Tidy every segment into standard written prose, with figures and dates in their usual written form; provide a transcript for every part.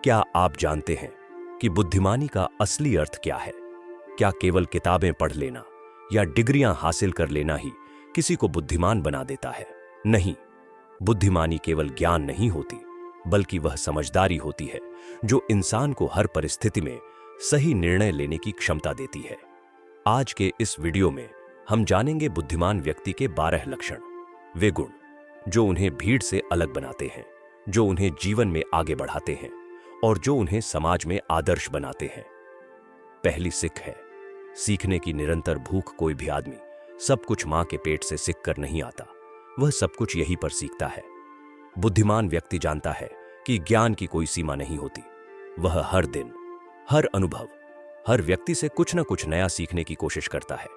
क्या आप जानते हैं कि बुद्धिमानी का असली अर्थ क्या है? क्या केवल किताबें पढ़ लेना या डिग्रियां हासिल कर लेना ही किसी को बुद्धिमान बना देता है? नहीं, बुद्धिमानी केवल ज्ञान नहीं होती, बल्कि वह समझदारी होती है जो इंसान को हर परिस्थिति में सही निर्णय लेने की क्षमता देती है। आज के इस वीडियो में हम जानेंगे बुद्धिमान व्यक्ति के 12 लक्षण, वे गुण जो उन्हें भीड़ से अलग बनाते हैं, जो उन्हें जीवन में आगे बढ़ाते हैं और जो उन्हें समाज में आदर्श बनाते हैं। पहली सीख है सीखने की निरंतर भूख। कोई भी आदमी सब कुछ मां के पेट से सीख कर नहीं आता, वह सब कुछ यहीं पर सीखता है। बुद्धिमान व्यक्ति जानता है कि ज्ञान की कोई सीमा नहीं होती। वह हर दिन, हर अनुभव, हर व्यक्ति से कुछ न कुछ नया सीखने की कोशिश करता है।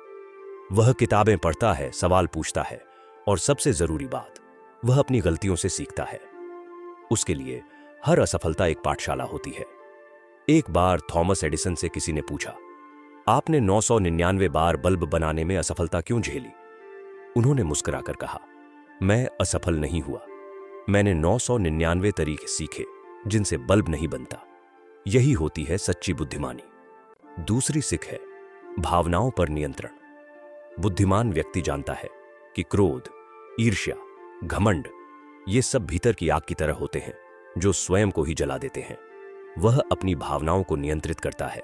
वह किताबें पढ़ता है, सवाल पूछता है और सबसे जरूरी बात, वह अपनी गलतियों से सीखता है। उसके लिए हर असफलता एक पाठशाला होती है। एक बार थॉमस एडिसन से किसी ने पूछा, आपने 999 बार बल्ब बनाने में असफलता क्यों झेली? उन्होंने मुस्कुराकर कहा, मैं असफल नहीं हुआ, मैंने 999 तरीके सीखे जिनसे बल्ब नहीं बनता। यही होती है सच्ची बुद्धिमानी। दूसरी सीख है भावनाओं पर नियंत्रण। बुद्धिमान व्यक्ति जानता है कि क्रोध, ईर्ष्या, घमंड ये सब भीतर की आग की तरह होते हैं जो स्वयं को ही जला देते हैं। वह अपनी भावनाओं को नियंत्रित करता है,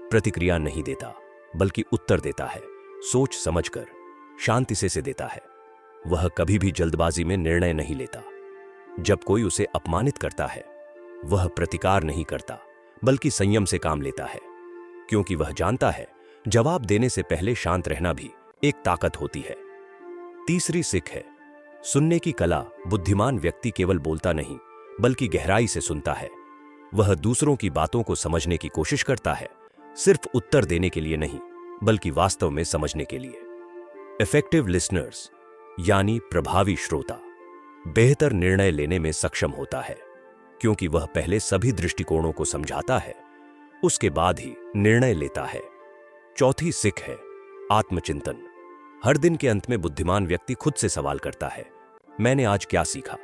प्रतिक्रिया नहीं देता बल्कि उत्तर देता है, सोच समझकर, शांति से देता है। वह कभी भी जल्दबाजी में निर्णय नहीं लेता। जब कोई उसे अपमानित करता है, वह प्रतिकार नहीं करता बल्कि संयम से काम लेता है, क्योंकि वह जानता है जवाब देने से पहले शांत रहना भी एक ताकत होती है। तीसरी सीख है सुनने की कला। बुद्धिमान व्यक्ति केवल बोलता नहीं बल्कि गहराई से सुनता है। वह दूसरों की बातों को समझने की कोशिश करता है, सिर्फ उत्तर देने के लिए नहीं बल्कि वास्तव में समझने के लिए। इफेक्टिव लिसनर्स यानी प्रभावी श्रोता बेहतर निर्णय लेने में सक्षम होता है, क्योंकि वह पहले सभी दृष्टिकोणों को समझाता है, उसके बाद ही निर्णय लेता है। चौथी सीख है आत्मचिंतन। हर दिन के अंत में बुद्धिमान व्यक्ति खुद से सवाल करता है, मैंने आज क्या सीखा?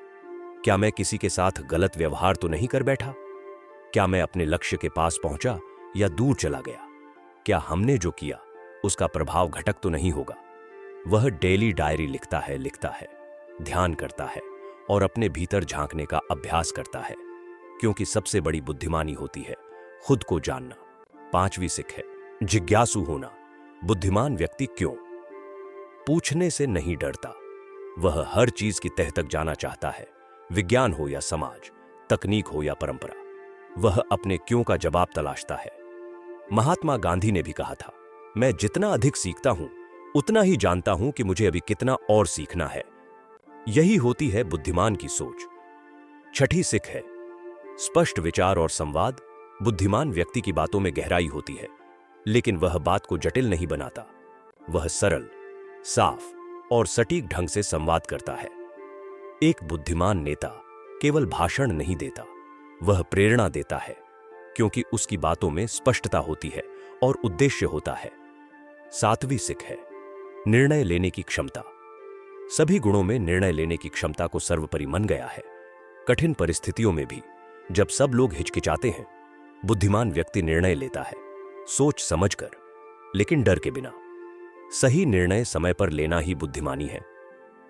क्या मैं किसी के साथ गलत व्यवहार तो नहीं कर बैठा? क्या मैं अपने लक्ष्य के पास पहुंचा या दूर चला गया? क्या हमने जो किया उसका प्रभाव घटक तो नहीं होगा? वह डेली डायरी लिखता है, ध्यान करता है और अपने भीतर झांकने का अभ्यास करता है, क्योंकि सबसे बड़ी बुद्धिमानी होती है खुद को जानना। पांचवी सीख है जिज्ञासु होना। बुद्धिमान व्यक्ति क्यों पूछने से नहीं डरता। वह हर चीज की तह तक जाना चाहता है, विज्ञान हो या समाज, तकनीक हो या परंपरा। वह अपने क्यों का जवाब तलाशता है। महात्मा गांधी ने भी कहा था, मैं जितना अधिक सीखता हूं उतना ही जानता हूं कि मुझे अभी कितना और सीखना है। यही होती है बुद्धिमान की सोच। छठी सीख है स्पष्ट विचार और संवाद। बुद्धिमान व्यक्ति की बातों में गहराई होती है, लेकिन वह बात को जटिल नहीं बनाता। वह सरल, साफ और सटीक ढंग से संवाद करता है। एक बुद्धिमान नेता केवल भाषण नहीं देता, वह प्रेरणा देता है, क्योंकि उसकी बातों में स्पष्टता होती है और उद्देश्य होता है। सातवीं सीख है निर्णय लेने की क्षमता। सभी गुणों में निर्णय लेने की क्षमता को सर्वोपरि मान गया है। कठिन परिस्थितियों में भी जब सब लोग हिचकिचाते हैं, बुद्धिमान व्यक्ति निर्णय लेता है, सोच समझकर, लेकिन डर के बिना। सही निर्णय समय पर लेना ही बुद्धिमानी है,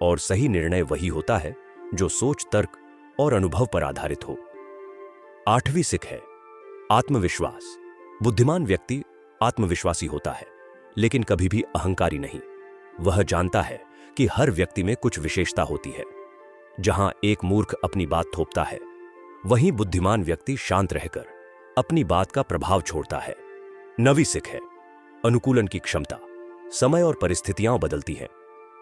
और सही निर्णय वही होता है जो सोच, तर्क और अनुभव पर आधारित हो। आठवीं सीख है आत्मविश्वास। बुद्धिमान व्यक्ति आत्मविश्वासी होता है, लेकिन कभी भी अहंकारी नहीं। वह जानता है कि हर व्यक्ति में कुछ विशेषता होती है। जहां एक मूर्ख अपनी बात थोपता है, वहीं बुद्धिमान व्यक्ति शांत रहकर अपनी बात का प्रभाव छोड़ता है। नवीं सीख है अनुकूलन की क्षमता। समय और परिस्थितियां बदलती हैं,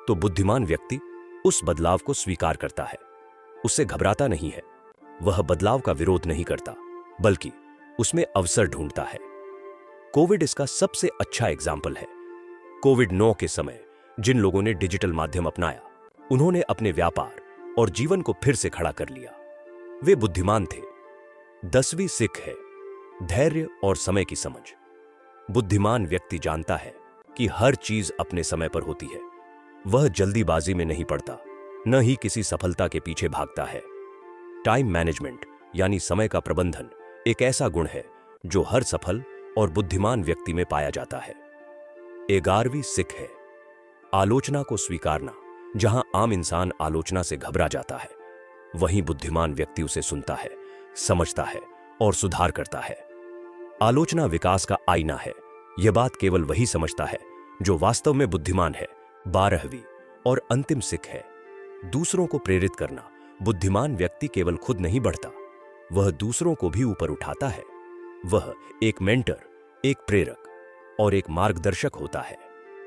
तो बुद्धिमान व्यक्ति उस बदलाव को स्वीकार करता है, उससे घबराता नहीं है। वह बदलाव का विरोध नहीं करता, बल्कि उसमें अवसर ढूंढता है। कोविड इसका सबसे अच्छा एग्जाम्पल है। कोविड-9 के समय जिन लोगों ने डिजिटल माध्यम अपनाया, उन्होंने अपने व्यापार और जीवन को फिर से खड़ा कर लिया। वे बुद्धिमान थे। 10वीं सीख है धैर्य और समय की समझ। बुद्धिमान व्यक्ति जानता है कि हर चीज अपने समय पर होती है। वह जल्दीबाजी में नहीं पड़ता, न ही किसी सफलता के पीछे भागता है। टाइम मैनेजमेंट यानी समय का प्रबंधन एक ऐसा गुण है जो हर सफल और बुद्धिमान व्यक्ति में पाया जाता है। 11वीं सिख है आलोचना को स्वीकारना। जहां आम इंसान आलोचना से घबरा जाता है, वहीं बुद्धिमान व्यक्ति उसे सुनता है, समझता है और सुधार करता है। आलोचना विकास का आईना है। यह बात केवल वही समझता है जो वास्तव में बुद्धिमान है। 12वीं और अंतिम सिख है दूसरों को प्रेरित करना। बुद्धिमान व्यक्ति केवल खुद नहीं बढ़ता, वह दूसरों को भी ऊपर उठाता है। वह एक मेंटर, एक प्रेरक और एक मार्गदर्शक होता है।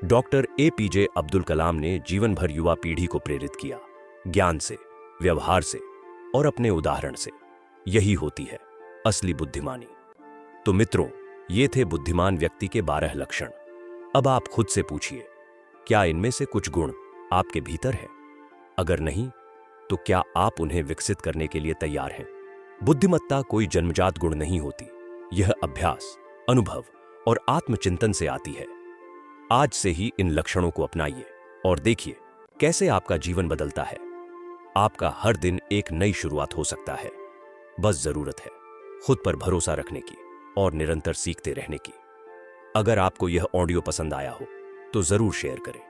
डॉक्टर एपीजे अब्दुल कलाम ने जीवन भर युवा पीढ़ी को प्रेरित किया, ज्ञान से, व्यवहार से और अपने उदाहरण से। यही होती है असली बुद्धिमानी। तो मित्रों, ये थे बुद्धिमान व्यक्ति के 12 लक्षण। अब आप खुद से पूछिए, क्या इनमें से कुछ गुण आपके भीतर हैं? अगर नहीं, तो क्या आप उन्हें विकसित करने के लिए तैयार हैं? बुद्धिमत्ता कोई जन्मजात गुण नहीं होती, यह अभ्यास, अनुभव और आत्मचिंतन से आती है। आज से ही इन लक्षणों को अपनाइए और देखिए कैसे आपका जीवन बदलता है। आपका हर दिन एक नई शुरुआत हो सकता है। बस जरूरत है खुद पर भरोसा रखने की और निरंतर सीखते रहने की। अगर आपको यह ऑडियो पसंद आया हो तो जरूर शेयर करें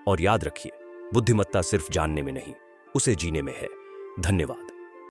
और याद रखिए, बुद्धिमत्ता सिर्फ जानने में नहीं, उसे जीने में है। धन्यवाद।